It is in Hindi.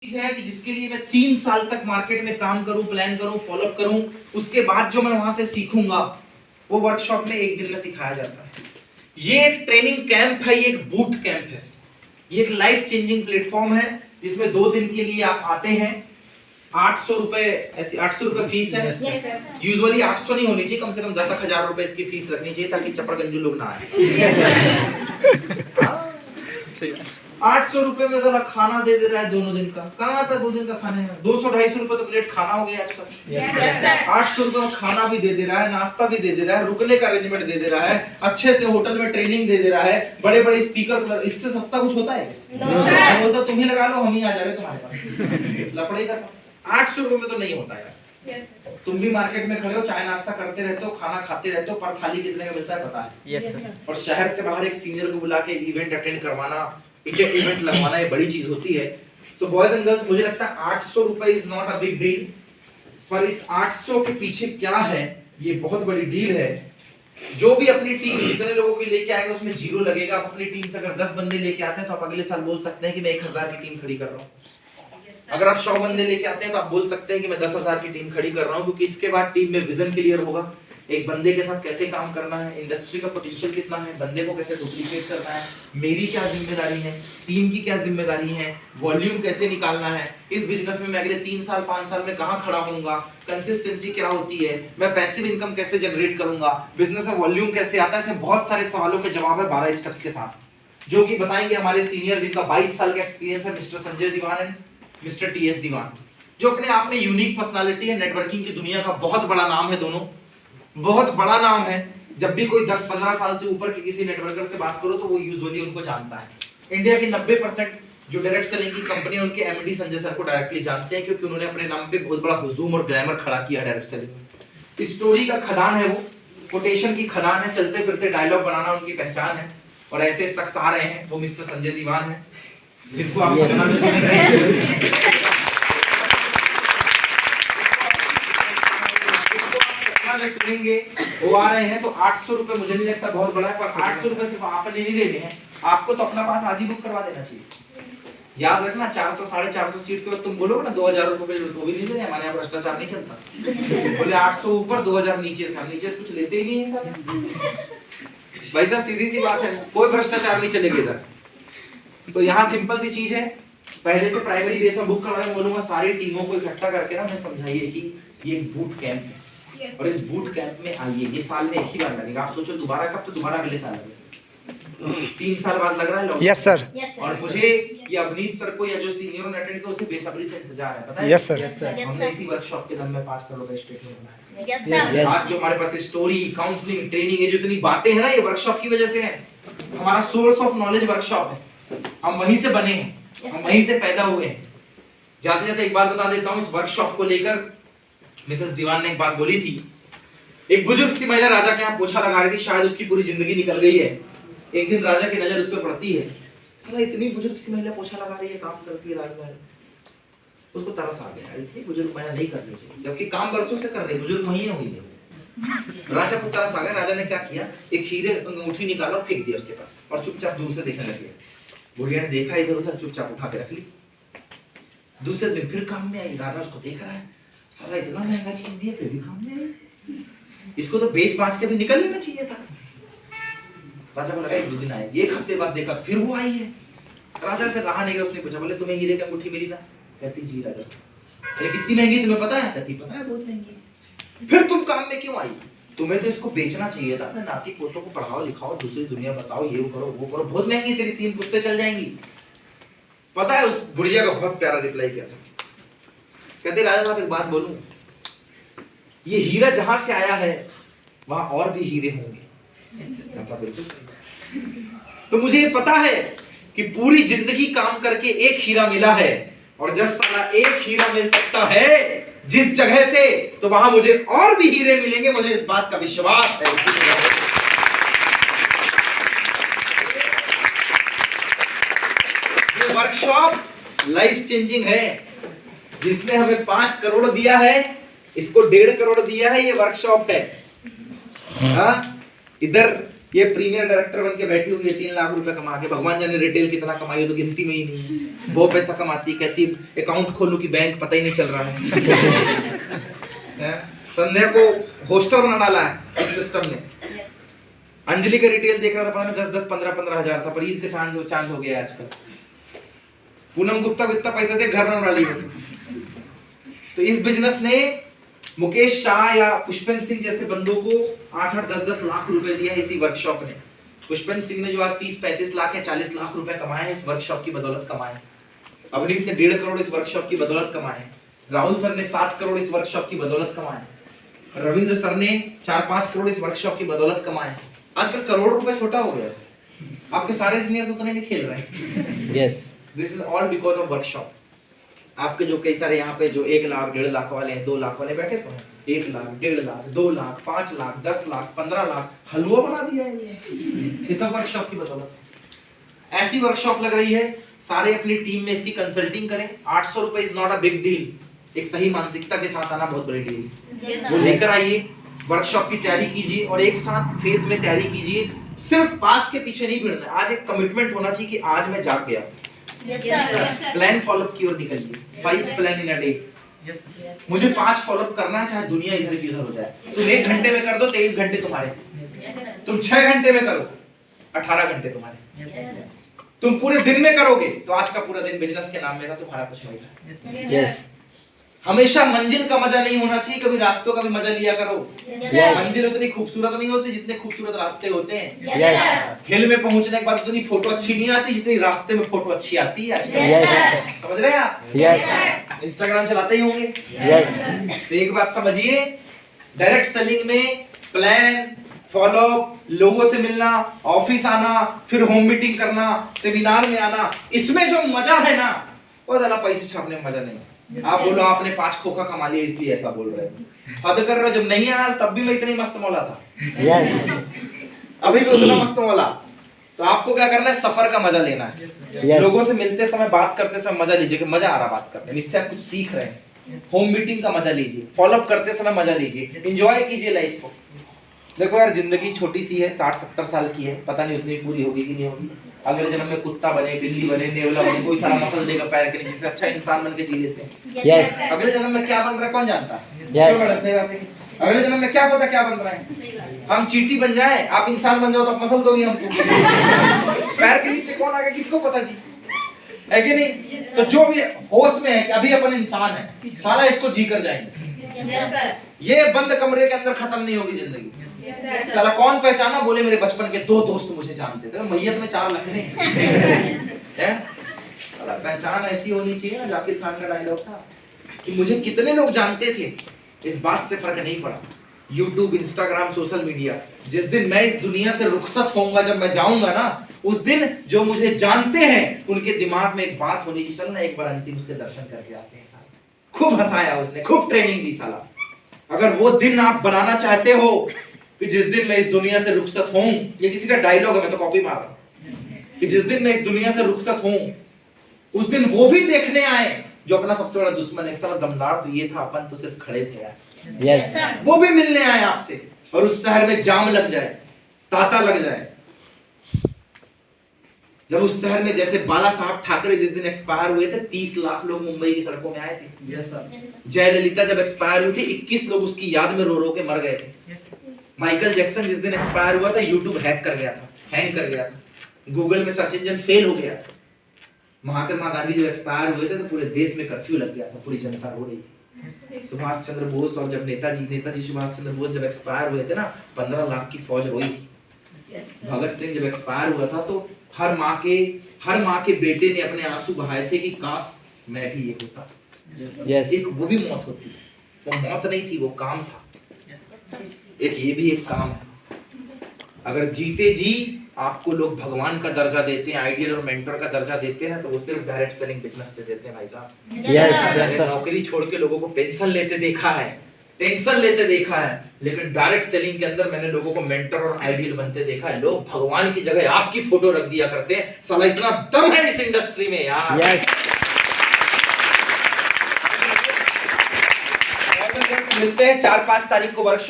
है कि जिसके लिए मैं 3 साल तक मार्केट में काम करूं, प्लान करूं, फॉलोअप करूं, उसके बाद जो मैं वहां से सीखूंगा वो वर्कशॉप में एक दिन में सिखाया जाता है। ये एक ट्रेनिंग कैंप है, ये एक बूट कैंप है, ये एक लाइफ चेंजिंग प्लेटफॉर्म है जिसमें 2 दिन के लिए आप आते हैं। 800 रुपए, ऐसी 800 रुपए फीस है। यूजुअली 800 नहीं होनी चाहिए, कम से कम 10,000 रुपए इसकी फीस रखनी चाहिए ताकि चपड़गंजू लोग ना आए। 800 रुपए में जरा खाना दे रहा है दोनों दिन का। कहाँ था 2 दिन का खाने में? 200-250 रुपए तो प्लेट खाना हो गया आजकल। 800 रुपए में खाना भी दे रहा है, नाश्ता भी दे रहा है, रुकने का अरेंजमेंट दे रहा है, अच्छे से होटल में ट्रेनिंग दे रहा है, बड़े बड़े स्पीकर। इससे सस्ता कुछ होता है? बोलता तुम ही लगा लो, हम ही आ जाएंगे तुम्हारे पास। लपड़े का 800 रुपए में तो नहीं होता है। तुम भी मार्केट में खड़े हो, चाय नाश्ता करते रहते हो, खाना खाते रहते हो, पर थाली कितने का मिलता है पता है? और शहर से बाहर एक सीनियर को बुला के इवेंट अटेंड करवाना, इवेंट लगवाना, ये बड़ी चीज होती है। तो बॉयज एंड गर्ल्स, मुझे लगता है 800 रुपए is not a big deal, पर इस 800 के पीछे क्या है ये बहुत बड़ी डील है। जो भी अपनी टीम जितने लोगों की लेके आएगा उसमें 0 लगेगा। आप अपनी टीम से अगर 10 बंदे लेके आते हैं तो आप अगले साल बोल सकते हैं कि मैं 1000 की टीम खड़ी कर रहा हूँ। अगर आप 100 बंदे लेके आते हैं तो आप बोल सकते हैं कि मैं 10,000 की टीम खड़ी कर रहा हूँ, क्योंकि इसके बाद टीम में विजन क्लियर होगा, एक बंदे के साथ कैसे काम करना है, इंडस्ट्री का पोटेंशियल कितना है, बंदे को कैसे डुप्लीकेट करना है, मेरी क्या जिम्मेदारी है, टीम की क्या जिम्मेदारी है, वॉल्यूम कैसे निकालना है, इस बिजनेस में मैं अगले 3 साल 5 साल में कहां खड़ा होऊंगा, कंसिस्टेंसी क्या होती है, मैं पैसिव इनकम कैसे जनरेट करूंगा, बिजनेस में वॉल्यूम कैसे आता है। ऐसे बहुत सारे सवालों के जवाब है 12 स्टेप्स के साथ, जो कि बताएंगे हमारे सीनियर जिनका 22 साल का एक्सपीरियंस है, Mr Sanjay Diwan and Mr TS Diwan, जो अपने आप में यूनिक पर्सनालिटी है, नेटवर्किंग की दुनिया का बहुत बड़ा नाम है, दोनों बहुत बड़ा नाम है। जब भी कोई 10-15 साल से ऊपर के किसी नेटवर्कर से बात करो तो वो यूजुअली उनको जानता है। इंडिया की 90% जो डायरेक्ट सेलिंग की कंपनी है उनके एमडी संजय सर को डायरेक्टली जानते हैं, क्योंकि उन्होंने अपने नाम पे बहुत बड़ा हुजूम और ग्लैमर खड़ा किया डायरेक्ट सेलिंग में। स्टोरी का खदान है वो, कोटेशन की खदान है, चलते फिरते डायलॉग बनाना उनकी पहचान है। और ऐसे शख्स आ रहे हैं, वो मिस्टर संजय दीवान है, जिनको आप सपना में सुन रहे हैं, सुनेंगे, वो आ रहे हैं। तो 800 रुपए मुझे नहीं लगता बहुत बड़ा है, पर 800 रुपए सिर्फ आपने नहीं देने हैं, आपको तो अपना पास आज ही बुक करवा देना चाहिए। याद रखना, 400 450 सीट के बाद तुम बोलोगे ना 2000 रुपए तो भी नहीं देने, हमारे यहाँ भ्रष्टाचार नहीं चलता। बोले 800 ऊपर 2000 नीचे से, हम नीचे से कुछ लेते ही नहीं है साहब। भाई साहब सीधी सी बात है, कोई भ्रष्टाचार नहीं चलेगा इधर। तो यहाँ सिंपल सी चीज है, पहले से प्राइमरी बेस में बुक करवाए, बोलूंगा सारी टीमों को इकट्ठा करके ना मैं समझाइए कि ये एक बूट कैंप है, और इस बूट कैंप में आइए। ये साल में एक ही बार लगेगा, आप सोचो दोबारा कब, तो दोबारा अगले साल लगेगा। 3 साल बाद लग रहा है। Yes sir. और मुझे ये अवनीत सर को या जो सीनियर ने अटेंड किया उसे बेसब्री से इंतजार है, पता है? Yes sir. हमने इसी वर्कशॉप के दम में 5 करोड़ का स्टेटमेंट बनाया। आज जो हमारे पास स्टोरी, काउंसलिंग, ट्रेनिंग, ये जो इतनी बातें हैं ना, ये वर्कशॉप की वजह से है। हमारा सोर्स ऑफ नॉलेज वर्कशॉप है, हम वहीं से बने हैं, हम वहीं से पैदा हुए हैं। जाते जाते एक बात बता देता हूँ, इस वर्कशॉप को लेकर मिसेस दीवान ने एक बात बोली थी। एक बुजुर्ग सी महिला राजा के यहाँ पोछा लगा रही थी, शायद उसकी पूरी जिंदगी निकल गई है। एक दिन राजा की नजर उस पर पड़ती है, साला इतनी बुजुर्ग सी महिला पोछा लगा रही है, काम करती है राजमहल। उसको तरस आ गया, इतनी बुजुर्ग महिला नहीं करनी चाहिए, जबकि काम बरसों से कर रही, बुजुर्ग वही हुई है। राजा को तरस आ गया, राजा ने क्या किया, एक हीरे अंगूठी निकाला और फेंक दिया उसके पास, और चुपचाप दूर से देखने लगे। बुढ़िया ने देखा इधर उधर, चुपचाप उठा के रख ली। दूसरे दिन फिर काम में आई, राजा उसको देख रहा है, साला इतना महंगा चीज दिया फिर भी काम में आई, इसको तो बेच बाच के भी निकल लेना चाहिए था। राजा को लगा 1-2 दिन आएगी, 1 हफ्ते बाद देखा फिर वो आई है। राजा से रहा नहीं गया, उसने पूछा, बोले तुम्हें हीरे की अंगूठी मिली ना? कहती जी राजा। अरे कितनी महंगी तुम्हें पता है? कहती पता है बहुत महंगी। फिर तुम काम में क्यों आई? तुम्हें तो इसको बेचना चाहिए था, अपने नाती पोतों को पढ़ाओ लिखाओ, दूसरी दुनिया बसाओ, ये करो वो करो, बहुत महंगी, तेरी 3 पुश्तें चल जाएंगी। पता है उस बुढ़िया का बहुत प्यारा रिप्लाई किया था। कहते राजा साहब एक बात बोलूं, ये हीरा जहां से आया है वहां और भी हीरे होंगे। बिल्कुल। तो मुझे ये पता है कि पूरी जिंदगी काम करके एक हीरा मिला है, और जब साला एक हीरा मिल सकता है जिस जगह से, तो वहां मुझे और भी हीरे मिलेंगे, मुझे इस बात का विश्वास है। ये वर्कशॉप लाइफ चेंजिंग है, जिसने हमें 5 करोड़ दिया है, इसको 1.5 करोड़ दिया है, ये वर्कशॉप है। हाँ, इधर ये प्रीमियर डायरेक्टर बन के बैठी हुई है 3 लाख रुपए कमा के, भगवान जाने रिटेल कितना कमाई हो तो गिनती में ही नहीं है। वो पैसा कमाती, कहती अकाउंट खोलूं कि बैंक पता ही नहीं चल रहा है। संध्या को होस्टर बना डाला है इस सिस्टम ने। अंजलि का रिटेल देख रहा था, पता नहीं 10-10, 15-15 हजार था, पर ईद का चांद हो गया आजकल। पूनम गुप्ता को इतना पैसा दे घर बना ली। तो इस बिजनेस ने मुकेश शाह या पुष्पेंद्र सिंह जैसे बंदों को 8-8, 10-10 लाख रुपए दिया है इसी वर्कशॉप ने। पुष्पेंद्र सिंह ने जो आज 30-35 लाख या 40 लाख रुपए कमाए हैं इस वर्कशॉप की बदौलत कमाए। अवनीत ने 1.5 करोड़ इस वर्कशॉप की बदौलत कमाए। राहुल सर ने 7 करोड़ इस वर्कशॉप की बदौलत कमाए। रविंद्र सर ने 4-5 करोड़ इस वर्कशॉप की बदौलत कमाए। आजकल करोड़ रुपए छोटा हो गया। आपके सारे सीनियर तो उतने में खेल रहे हैं। Yes, this is all because of workshop. आपके जो कई सारे यहाँ पे जो 1 लाख 1.5 लाख वाले हैं, 2 लाख वाले बैठे तो हैं, 1 लाख 1.5 लाख 2 लाख 5 लाख 10 लाख 15 लाख हलवा बना दिया है ये सब वर्कशॉप की बदौलत। ऐसी वर्कशॉप लग रही है, सारे अपनी टीम में इसकी कंसल्टिंग करें। 800 रुपए is not a big deal. एक सही मानसिकता के साथ आना बहुत बड़ी डील। वो लेकर आइए, वर्कशॉप की तैयारी कीजिए और एक साथ फेज में तैयारी कीजिए। सिर्फ पास के पीछे नहीं भिड़ना। आज एक कमिटमेंट होना चाहिए कि आज मैं जाग गया। प्लान फॉलोअप की ओर निकलिए। 5 प्लान इन अ डे। मुझे 5 फॉलोअप करना है, चाहे दुनिया इधर की उधर हो जाए। तुम 1 घंटे में कर दो, 23 घंटे तुम्हारे। तुम 6 घंटे में करो, 18 घंटे तुम्हारे। तुम पूरे दिन में करोगे तो आज का पूरा दिन बिजनेस के नाम में था, तुम्हारा कुछ नहीं था। यस, हमेशा मंजिल का मजा नहीं होना चाहिए, कभी रास्तों का भी मजा लिया करो। Yes. मंजिल उतनी खूबसूरत नहीं होती जितने खूबसूरत रास्ते होते हैं। यस, हिल में पहुंचने के बाद उतनी फोटो अच्छी नहीं आती जितनी रास्ते में फोटो अच्छी आती है आजकल। Yes. समझ रहे हैं आप? यस, इंस्टाग्राम चलाते ही होंगे। यस, तो एक बात समझिए, डायरेक्ट सेलिंग में प्लान फॉलोअप, लोगों से मिलना, ऑफिस आना, फिर होम मीटिंग करना, सेमिनार में आना, इसमें जो मजा है ना, वो ज्यादा पैसे छापने में मजा नहीं। आप बोलो आपने 5 खोखा कमा लिया इसलिए ऐसा बोल रहे हो। हद कर रहे हो। जब नहीं आया तब भी मैं इतनी मस्त मौला था। यस, अभी भी उतना मस्त मौला। तो आपको क्या करना है, सफर का मजा लेना है। Yes. लोगों से मिलते समय, बात करते समय मजा लीजिए कि मजा आ रहा बात करने में, इससे आप कुछ सीख रहे हैं। होम मीटिंग का मजा लीजिए, फॉलोअप करते समय मजा लीजिए, एंजॉय कीजिए लाइफ को। देखो यार, जिंदगी छोटी सी है, 60-70 साल की है, पता नहीं उतनी पूरी होगी कि नहीं होगी। अगले जन्म में कुत्ता बने, बिल्ली बने, नेवला बने, कोई सारा मसल देगा पैर के नीचे से, अच्छा इंसान बन के जी लेते हैं। यस, अगले जन्म में क्या बन रहा है कौन जानता है? Yes. क्यों बड़ा सही बात है। अगले जन्म में क्या पता क्या बन रहा है। हम चींटी बन जाए, आप इंसान बन जाओ तो मसल दोगे हमको। पैर के नीचे कौन आ गया किसको पता जी, है कि नहीं? तो जो भी होश में है कि अभी अपन इंसान है, सारा इसको जी कर जाएंगे। ये बंद कमरे के अंदर खत्म नहीं होगी जिंदगी। साला कौन पहचाना, बोले मेरे बचपन के 2 दोस्त मुझे जानते थे, मैयत में 4 लखने हैं। साला पहचान ऐसी होनी चाहिए ना, जाकिर खान का डायलॉग था कि मुझे कितने लोग जानते थे, इस बात से फर्क नहीं पड़ा। YouTube, Instagram, सोशल मीडिया, जिस दिन मैं इस दुनिया से रुखसत होऊंगा, जब मैं जाऊंगा ना, उस दिन जो मुझे जानते हैं उनके दिमाग में एक बात होनी चाहिए, चल ना एक बार अंतिम उसके दर्शन करके आते हैं। साला खूब हंसाया उसने, खूब ट्रेनिंग दी साला। अगर वो दिन आप बनाना चाहते हो कि जिस दिन मैं इस दुनिया से रुखसत हूं, ये किसी का डायलॉग है, मैं तो कॉपी मार रहा हूं, कि जिस दिन मैं इस दुनिया से रुखसत हूं, उस दिन वो भी देखने आए जो अपना सबसे बड़ा दुश्मन है। साला दमदार तो ये था, अपन तो सिर्फ खड़े थे यार। यस, वो भी मिलने आए आपसे, और उस शहर में जाम लग जाए, तांता लग जाए। जब उस शहर में जैसे बाला साहब ठाकरे जिस दिन एक्सपायर हुए थे, 30 लाख लोग मुंबई की सड़कों में आए थे। यस सर, जयललिता जब एक्सपायर हुई थी, 21 लोग उसकी याद में रो रो के मर गए थे। माइकल जैक्सन जिस दिन एक्सपायर हुआ था, यूट्यूब हैंग कर गया था, गूगल में सर्च इंजन फेल हो गया था। महात्मा गांधी जब एक्सपायर हुए थे तो पूरे देश में कर्फ्यू लग गया था, पूरी जनता रो रही थी। सुभाष चंद्र बोस और जब नेताजी सुभाष चंद्र बोस जब एक्सपायर हुए थे ना, 15 लाख की फौज रोई थी। भगत सिंह जब एक्सपायर हुआ था तो हर माँ के बेटे ने अपने आंसू बहाए थे कि काश मैं भी ये होता। यस, एक वो भी मौत होती, वो मौत नहीं थी, वो काम था। एक ये भी एक काम है। अगर जीते जी आपको लोग भगवान का दर्जा देते हैं, आइडियल और मेंटर का दर्जा देते हैं, तो वो सिर्फ डायरेक्ट सेलिंग बिजनेस से देते हैं भाई साहब। यस, नौकरी छोड़ के लोगों को पेंशन लेते देखा है, लेकिन डायरेक्ट सेलिंग के अंदर मैंने लोगों को मेंटर और आइडियल बनते देखा है। लोग भगवान की जगह आपकी फोटो रख दिया करते हैं। साला इतना दम है इस इंडस्ट्री में यार। यस, मिलते हैं 4-5 तारीख को वर्कशॉप